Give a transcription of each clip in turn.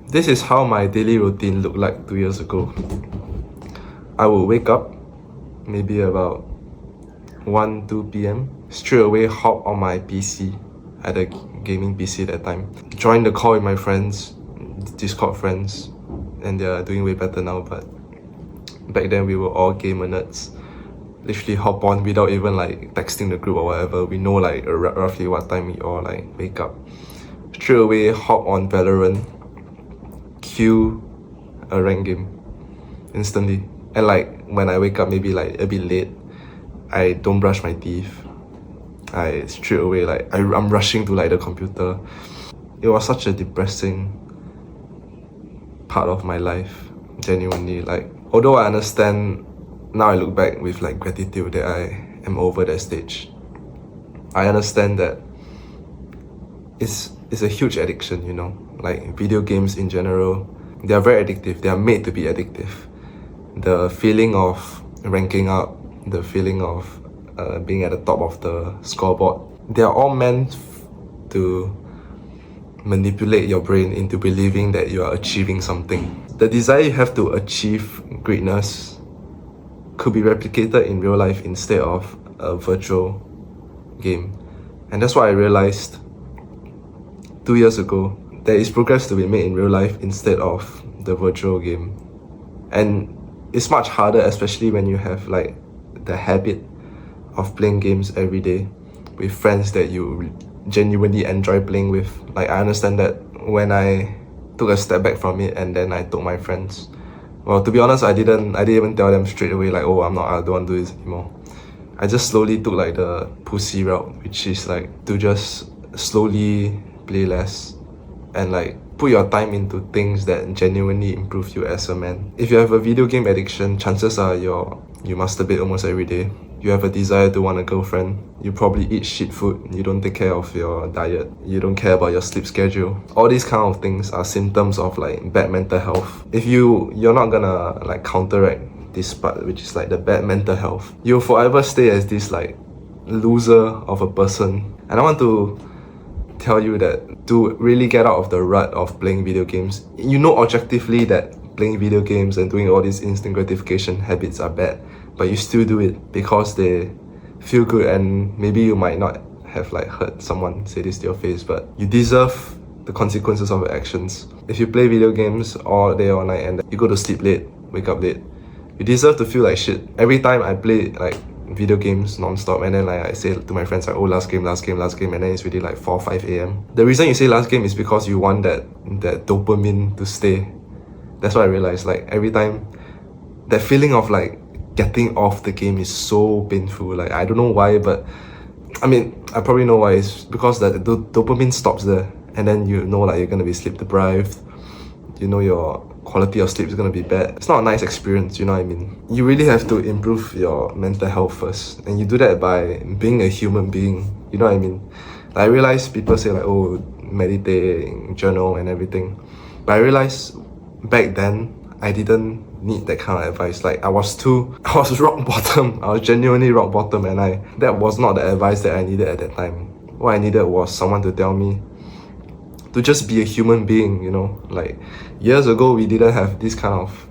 This is how my daily routine looked like 2 years ago. I would wake up maybe about 1 2 p.m. Straight away hop on my PC. I had a gaming PC at that time. Join the call with my friends, Discord friends, and they're doing way better now, but back then we were all gamer nerds. Literally hop on without even like texting the group or whatever. We know like roughly what time we all like wake up. Straight away hop on Valorant, queue a rank game instantly. And like when I wake up maybe like a bit late, I don't brush my teeth. I straight away like I'm rushing to like the computer. It was such a depressing part of my life, genuinely. Like although I understand now, I look back with like gratitude that I am over that stage. I understand that it's a huge addiction, you know. Like video games in general, they are very addictive. They are made to be addictive. The feeling of ranking up, the feeling of being at the top of the scoreboard, they are all meant to manipulate your brain into believing that you are achieving something. The desire you have to achieve greatness could be replicated in real life instead of a virtual game. And that's what I realized 2 years ago. There is progress to be made in real life instead of the virtual game. And it's much harder, especially when you have like the habit of playing games every day with friends that you genuinely enjoy playing with. Like I understand that when I took a step back from it and then I told my friends, well, to be honest, I didn't even tell them straight away like, oh, I don't want to do this anymore. I just slowly took like the pussy route, which is like to just slowly play less and like put your time into things that genuinely improve you as a man. If you have a video game addiction, chances are you masturbate almost every day. You have a desire to want a girlfriend. You probably eat shit food. You don't take care of your diet. You don't care about your sleep schedule. All these kind of things are symptoms of like bad mental health. If you're not gonna like counteract this part, which is like the bad mental health, you'll forever stay as this like loser of a person. And I want to tell you that to really get out of the rut of playing video games, you know objectively that playing video games and doing all these instant gratification habits are bad, but you still do it because they feel good. And maybe you might not have like heard someone say this to your face, but you deserve the consequences of your actions. If you play video games all day all night and you go to sleep late, wake up late, you deserve to feel like shit. Every time I play like video games non-stop and then like I say to my friends like, oh, last game, and then it's really like 4 5 a.m. The reason you say last game is because you want that dopamine to stay. That's what I realized. Like every time, that feeling of like getting off the game is so painful. Like I don't know why, but I mean I probably know why. It's because that the dopamine stops there, and then you know like you're gonna be sleep deprived. You know your quality of sleep is gonna be bad. It's not a nice experience, you know what I mean? You really have to improve your mental health first, and you do that by being a human being. You know what I mean? Like, I realize people say like, oh, meditate, journal and everything, but I realized back then I didn't need that kind of advice. Like I was rock bottom. I was genuinely rock bottom, and that was not the advice that I needed at that time. What I needed was someone to tell me to just be a human being, you know. Like years ago we didn't have this kind of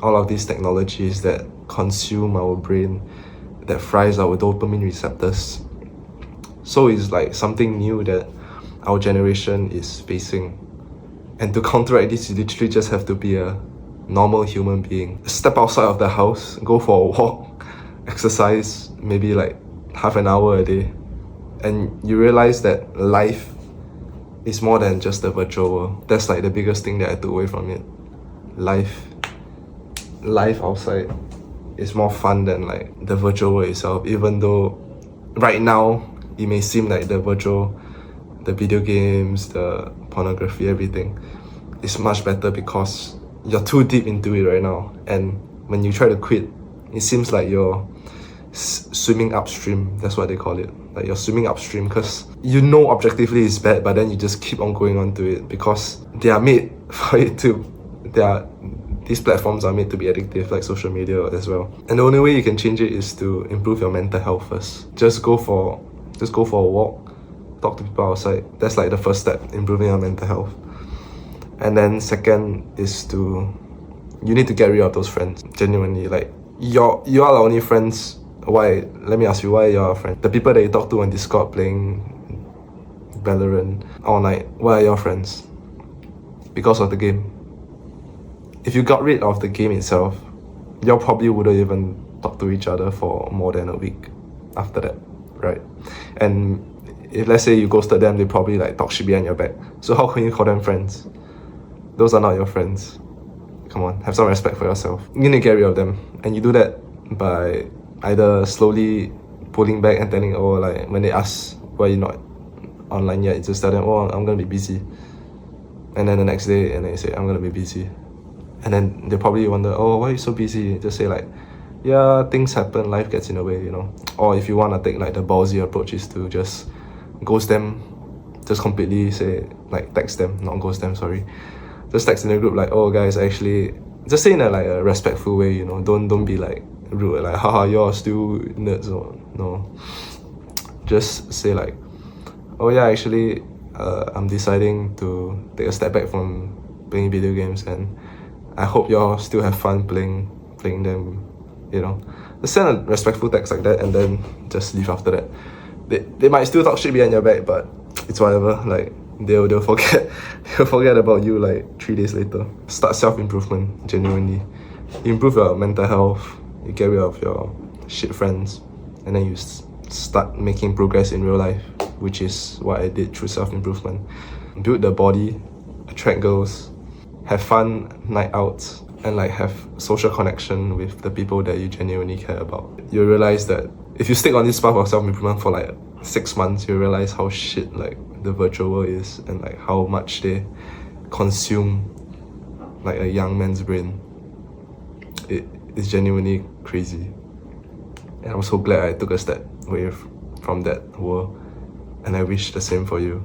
all of these technologies that consume our brain, that fries our dopamine receptors. So it's like something new that our generation is facing. And to counteract this, you literally just have to be a normal human being. Step outside of the house, go for a walk, exercise maybe like half an hour a day, and you realize that life is more than just the virtual world. That's like the biggest thing that I took away from it. Life outside is more fun than like the virtual world itself, even though right now it may seem like the video games, the pornography, everything is much better because you're too deep into it right now. And when you try to quit, it seems like you're swimming upstream. That's what they call it. Like you're swimming upstream because you know objectively it's bad, but then you just keep on going on to it because they are made for it to. These platforms are made to be addictive, like social media as well. And the only way you can change it is to improve your mental health first. Just go for a walk, talk to people outside. That's like the first step, improving your mental health. And then second is you need to get rid of those friends. Genuinely, like you are the only friends. Why? Let me ask you, why you're a friend? The people that you talk to on Discord playing Valorant all night, why are your friends? Because of the game. If you got rid of the game itself, you probably wouldn't even talk to each other for more than a week after that, right? And if let's say you ghosted them, they probably like talk shit behind your back. So how can you call them friends? Those are not your friends. Come on, have some respect for yourself. You need to get rid of them, and you do that by either slowly pulling back and telling, oh, like when they ask why you're not online yet, you just tell them, oh, I'm gonna be busy. And then the next day, and then you say, I'm gonna be busy. And then they probably wonder, oh, why are you so busy? Just say like, yeah, things happen, life gets in the way, you know. Or if you want to take like the ballsy approach is to just ghost them, just completely say, like text them, not ghost them, sorry. Just text in the group like, oh guys, actually, just say in a like a respectful way, you know. Don't be like rude, like, haha, you're still nerds, or no. Just say like, oh yeah, actually, I'm deciding to take a step back from playing video games, and I hope y'all still have fun playing them, you know. Just send a respectful text like that, and then just leave after that. They might still talk shit behind your back, but it's whatever. Like they'll forget they'll forget about you like 3 days later. Start self-improvement, genuinely. Improve your mental health, you get rid of your shit friends, and then you start making progress in real life, which is what I did through self-improvement. Build the body, attract girls, have fun night outs, and like have social connection with the people that you genuinely care about. You realize that if you stick on this path of self-improvement for like 6 months, you realize how shit like the virtual world is, and like how much they consume like a young man's brain. It is genuinely crazy, and I'm so glad I took a step away from that world, and I wish the same for you.